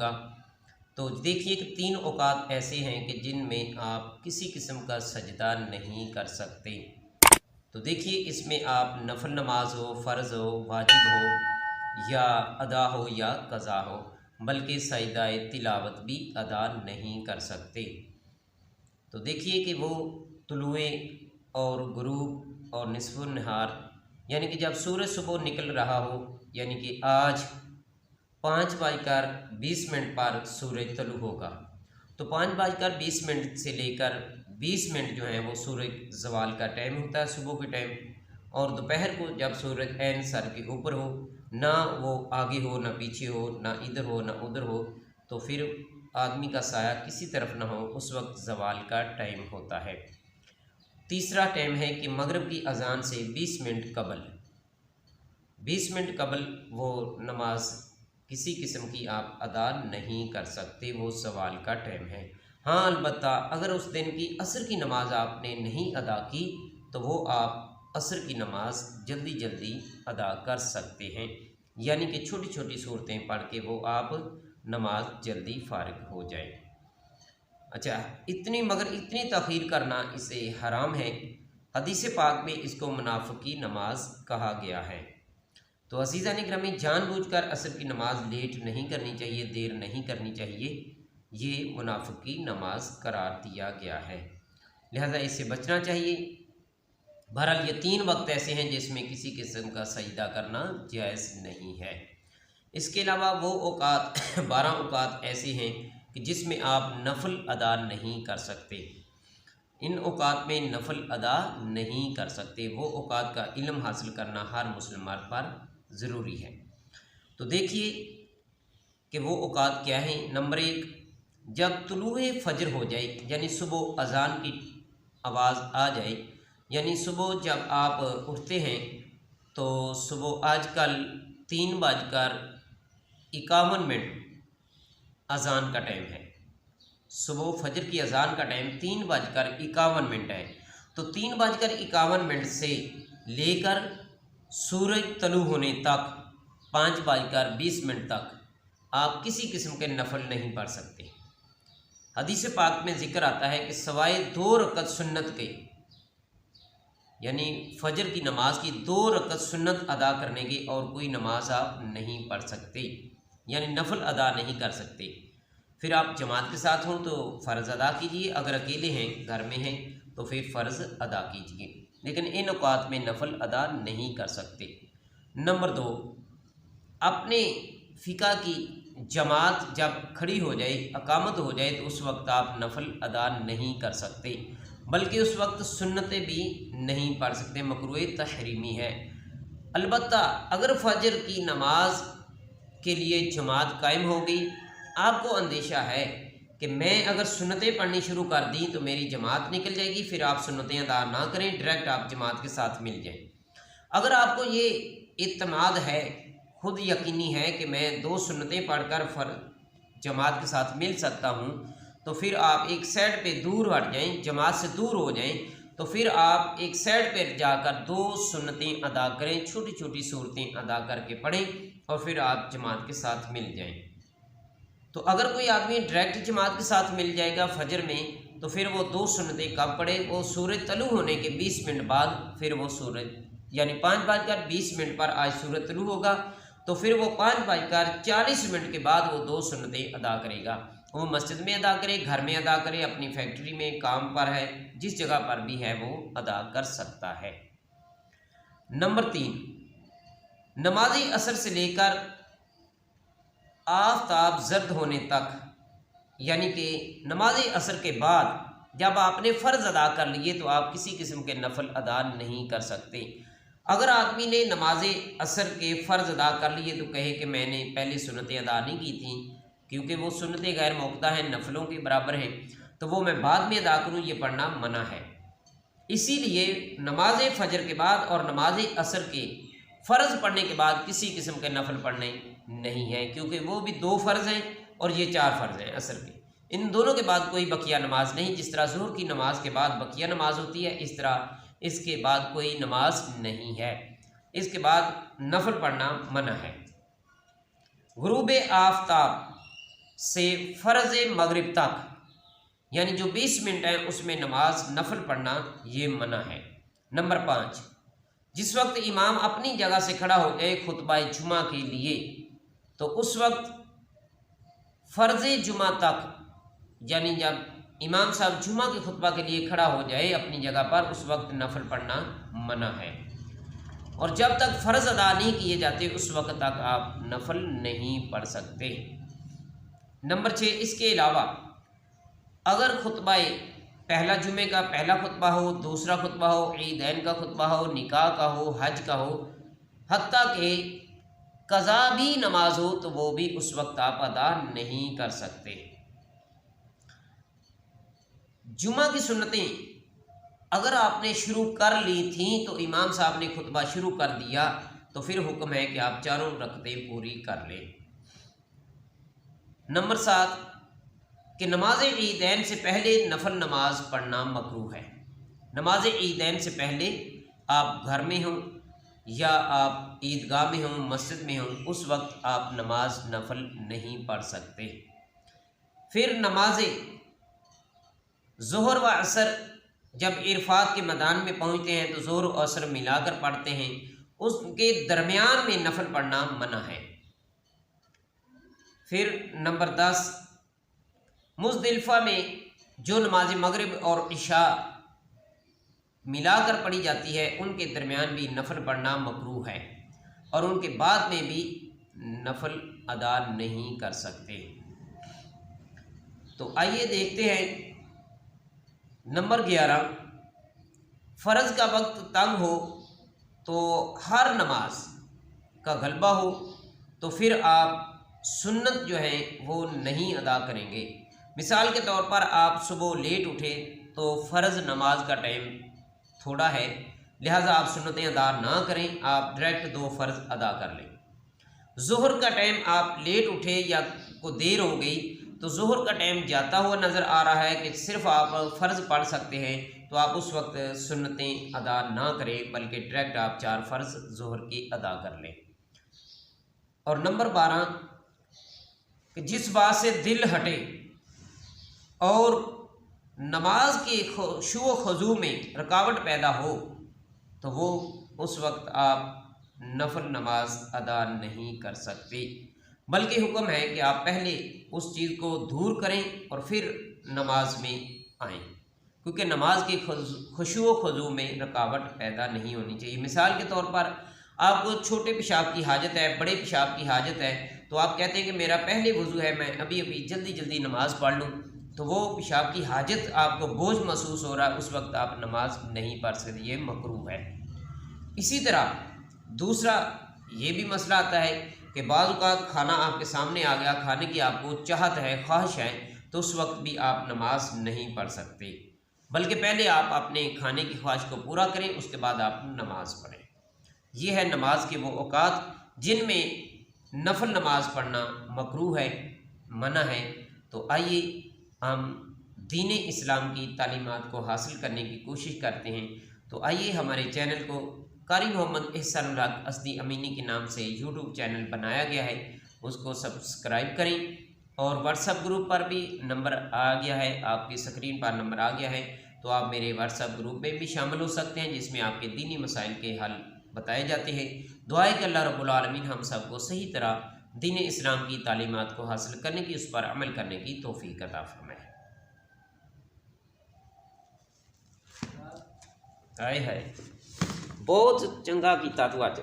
होगा। तो देखिए कि 3 औकात ऐसे हैं कि जिन में आप किसी किस्म का सजदा नहीं कर सकते। तो देखिए इसमें आप नफल नमाज हो, फ़र्ज़ हो, वाजिब हो या अदा हो या क़ज़ा हो, बल्कि सजदाए तिलावत भी अदा नहीं कर सकते। तो देखिए कि वो तुलुए और गुरूब और निस्फ़ुन नहार, यानी कि जब सूरज सुबह निकल रहा हो, यानी कि आज 5:20 पर सूरज तलु होगा। तो 5:20 से लेकर 20 मिनट जो है वो सूरज ज़वाल का टाइम होता है, सुबह के टाइम। और दोपहर को जब सूरज ऐन सर के ऊपर हो, ना वो आगे हो ना पीछे हो, ना इधर हो ना उधर हो, तो फिर आदमी का साया किसी तरफ ना हो, उस वक्त ज़वाल का टाइम होता है। तीसरा टाइम है कि मगरिब की अज़ान से 20 मिनट कबल, 20 मिनट कबल वो नमाज किसी किस्म की आप अदा नहीं कर सकते, वो ज़वाल का टाइम है। हाँ, अलबत्ता अगर उस दिन की असर की नमाज आपने नहीं अदा की तो वो आप असर की नमाज जल्दी जल्दी अदा कर सकते हैं, यानी कि छोटी छोटी सूरतें पढ़ के वो आप नमाज जल्दी फारिग हो जाए। अच्छा, मगर इतनी तख़ीर करना इसे हराम है। हदीस पाक में इसको मुनाफ़िकी नमाज कहा गया है। तो अज़ीज़ान गिरामी, जानबूझकर असर की नमाज लेट नहीं करनी चाहिए, देर नहीं करनी चाहिए, ये मुनाफ़िकी नमाज करार दिया गया है, लिहाजा इससे बचना चाहिए। बहरहाल ये 3 वक्त ऐसे हैं जिसमें किसी किस्म का सजदा करना जायज़ नहीं है। इसके अलावा वो औकात 12 औकात ऐसे हैं कि जिसमें आप नफल अदा नहीं कर सकते। इन औकात में नफल अदा नहीं कर सकते, वो औकात का इल्म हासिल करना हर मुस्लिम मर्द पर ज़रूरी है। तो देखिए कि वो औकात क्या हैं। नंबर 1, जब तुलुए फ़जर हो जाए, यानी सुबह अज़ान की आवाज़ आ जाए, यानी सुबह जब आप उठते हैं तो सुबह आजकल 3:51 अज़ान का टाइम है। सुबह फजर की अज़ान का टाइम 3:51 है। तो 3:51 से लेकर सूरज तलु होने तक 5:20 तक आप किसी किस्म के नफल नहीं पढ़ सकते। हदीस पाक में ज़िक्र आता है कि सवाए 2 रकत सुन्नत के, यानी फ़जर की नमाज की 2 रकत सुन्नत अदा करने की और कोई नमाज आप नहीं पढ़ सकते, यानी नफल अदा नहीं कर सकते। फिर आप जमात के साथ हों तो फ़र्ज़ अदा कीजिए, अगर अकेले हैं घर में हैं तो फिर फ़र्ज़ अदा कीजिए, लेकिन इन औकात में नफल अदा नहीं कर सकते। नंबर 2, अपने फ़िका की जमात जब खड़ी हो जाए, अकामत हो जाए, तो उस वक्त आप नफल अदा नहीं कर सकते, बल्कि उस वक्त सुन्नतें भी नहीं पढ़ सकते, मकरूह तहरीमी है। अलबत्ता अगर फ़जर की नमाज के लिए जमात कायम हो गई, आपको अंदेशा है कि मैं अगर सुन्नतें पढ़नी शुरू कर दी तो मेरी जमात निकल जाएगी, फिर आप सुन्नतें अदा ना करें, डायरेक्ट आप जमात के साथ मिल जाएं। अगर आपको ये इत्मीनान है, खुद यकीनी है कि मैं 2 सुन्नतें पढ़कर जमात के साथ मिल सकता हूँ, तो फिर आप एक साइड पे दूर हट जाएं, जमात से दूर हो जाएं, तो फिर आप एक साइड पर जाकर 2 सुन्नतें अदा करें, छोटी छोटी सूरतें अदा करके पढ़ें और फिर आप जमात के साथ मिल जाएं। तो अगर कोई आदमी डायरेक्ट जमात के साथ मिल जाएगा फजर में, तो फिर वो 2 सुन्नतें कब पढ़े, वो सूरज तलु होने के 20 मिनट बाद, फिर वो सूरज यानी 5:20 पर आज सूरज तलु होगा, तो फिर वो 5:40 के बाद वो 2 सुन्नतें अदा करेगा। वो मस्जिद में अदा करे, घर में अदा करे, अपनी फैक्ट्री में काम पर है, जिस जगह पर भी है वो अदा कर सकता है। नंबर 3, नमाज़ी असर से लेकर आफ़ताब ज़र्द होने तक, यानी कि नमाज़ी असर के बाद जब आपने फ़र्ज़ अदा कर लिए तो आप किसी किस्म के नफल अदा नहीं कर सकते। अगर आदमी ने नमाज असर के फ़र्ज़ अदा कर लिए तो कहे कि मैंने पहले सुन्नतें अदा नहीं की थी, क्योंकि वो सुन्नतें गैर मौक़ूदा हैं, नफलों के बराबर हैं, तो वो मैं बाद में अदा करूँ, ये पढ़ना मना है। इसीलिए नमाज फ़जर के बाद और नमाज असर के फ़र्ज़ पढ़ने के बाद किसी किस्म के नफल पढ़ने नहीं है, क्योंकि वो भी 2 फ़र्ज़ हैं और ये 4 फ़र्ज़ हैं असर के। इन दोनों के बाद कोई बकिया नमाज नहीं। जिस तरह ज़ुहर की नमाज के बाद बकिया नमाज होती है, इस तरह इसके बाद कोई नमाज नहीं है, इसके बाद नफल पढ़ना मना है। गुरूब आफ़ताब से फ़र्ज़ मगरिब तक यानी जो 20 मिनट है उसमें नमाज नफल पढ़ना ये मना है। नंबर 5, जिस वक्त इमाम अपनी जगह से खड़ा हो जाए खुतबा जुमा के लिए तो उस वक्त फ़र्ज़ जुमा तक यानी जब इमाम साहब जुमा के खुतबा के लिए खड़ा हो जाए अपनी जगह पर उस वक्त नफल पढ़ना मना है। और जब तक फ़र्ज़ अदा नहीं किए जाते उस वक्त तक आप नफल नहीं पढ़ सकते। नंबर 6, इसके अलावा अगर खुतबा पहला जुमे का पहला खुतबा हो, दूसरा खुतबा हो, ईदैन का खुतबा हो, निकाह का हो, हज का हो, हत्ता कि कज़ा भी नमाज हो तो वो भी उस वक्त आप अदा नहीं कर सकते। जुमा की सुन्नतें अगर आपने शुरू कर ली थी तो इमाम साहब ने खुतबा शुरू कर दिया तो फिर हुक्म है कि आप चारों रकतें पूरी कर लें। नंबर 7 कि नमाज ईदैन से पहले नफल नमाज पढ़ना मकरूह है। नमाज ईदैन से पहले आप घर में हों या आप ईदगाह में हों, मस्जिद में हों, उस वक्त आप नमाज नफल नहीं पढ़ सकते। फिर नमाज ज़ोहर व असर जब इरफात के मैदान में पहुँचते हैं तो ज़ोहर और असर मिलाकर पढ़ते हैं, उसके दरमियान में नफल पढ़ना मना है। फिर नंबर 10, मुज़दलिफ़ा में जो नमाज मगरिब और इशा मिलाकर पढ़ी जाती है उनके दरमियान भी नफल पढ़ना मकरूह है और उनके बाद में भी नफल अदा नहीं कर सकते। तो आइए देखते हैं नंबर 11, फ़र्ज़ का वक्त तंग हो तो हर नमाज का गलबा हो तो फिर आप सुन्नत जो है वो नहीं अदा करेंगे। मिसाल के तौर पर आप सुबह लेट उठे तो फ़र्ज़ नमाज का टाइम थोड़ा है, लिहाजा आप सुन्नतें अदा ना करें, आप डायरेक्ट 2 फ़र्ज़ अदा कर लें। ज़ोहर का टाइम आप लेट उठे या को देर हो गई तो ज़ोहर का टाइम जाता हुआ नज़र आ रहा है कि सिर्फ आप फ़र्ज़ पढ़ सकते हैं तो आप उस वक्त सुन्नतें अदा ना करें बल्कि डायरेक्ट आप 4 फ़र्ज़ ज़ोहर की अदा कर लें। और नंबर 12 कि जिस बात से दिल हटे और नमाज के खुशू खुज़ू में रुकावट पैदा हो तो वो उस वक्त आप नफल नमाज अदा नहीं कर सकते, बल्कि हुक्म है कि आप पहले उस चीज़ को दूर करें और फिर नमाज में आएँ, क्योंकि नमाज के खुशू खुज़ू में रुकावट पैदा नहीं होनी चाहिए। मिसाल के तौर पर आपको छोटे पेशाब की हाजत है, बड़े पेशाब की हाजत है, तो आप कहते हैं कि मेरा पहले वज़ू है, मैं अभी अभी जल्दी जल्दी नमाज़ पढ़ लूँ, तो वो पेशाब की हाजत आपको बोझ महसूस हो रहा है, उस वक्त आप नमाज नहीं पढ़ सकते, ये मकरूह है। इसी तरह दूसरा ये भी मसला आता है कि बाज़ औक़ात खाना आपके सामने आ गया, खाने की आपको चाहत है, ख्वाहिश है, तो उस वक्त भी आप नमाज नहीं पढ़ सकते, बल्कि पहले आप अपने खाने की ख्वाहिश को पूरा करें, उसके बाद आप नमाज पढ़ें। ये है नमाज के वो औक़ात जिनमें नफल नमाज पढ़ना मकरूह है, मना है। तो आइए हम दीन इस्लाम की तालीमात को हासिल करने की कोशिश करते हैं। तो आइए हमारे चैनल को कारी मोहम्मद एहसानुल हक असदी अमीनी के नाम से यूट्यूब चैनल बनाया गया है, उसको सब्सक्राइब करें। और व्हाट्सएप ग्रुप पर भी नंबर आ गया है, आपकी स्क्रीन पर नंबर आ गया है, तो आप मेरे व्हाट्सएप ग्रुप में भी शामिल हो सकते हैं, जिसमें आपके दीनी मसाइल के हल बताए जाते हैं। दुआ है कि अल्लाह रब्बुल आलमीन हम सबको सही तरह दीन इस्लाम की तालीमात को हासिल करने की, उस पर अमल करने की तौफीक अता फरमाए। हाय हाय बहुत चंगा कीता तू अज।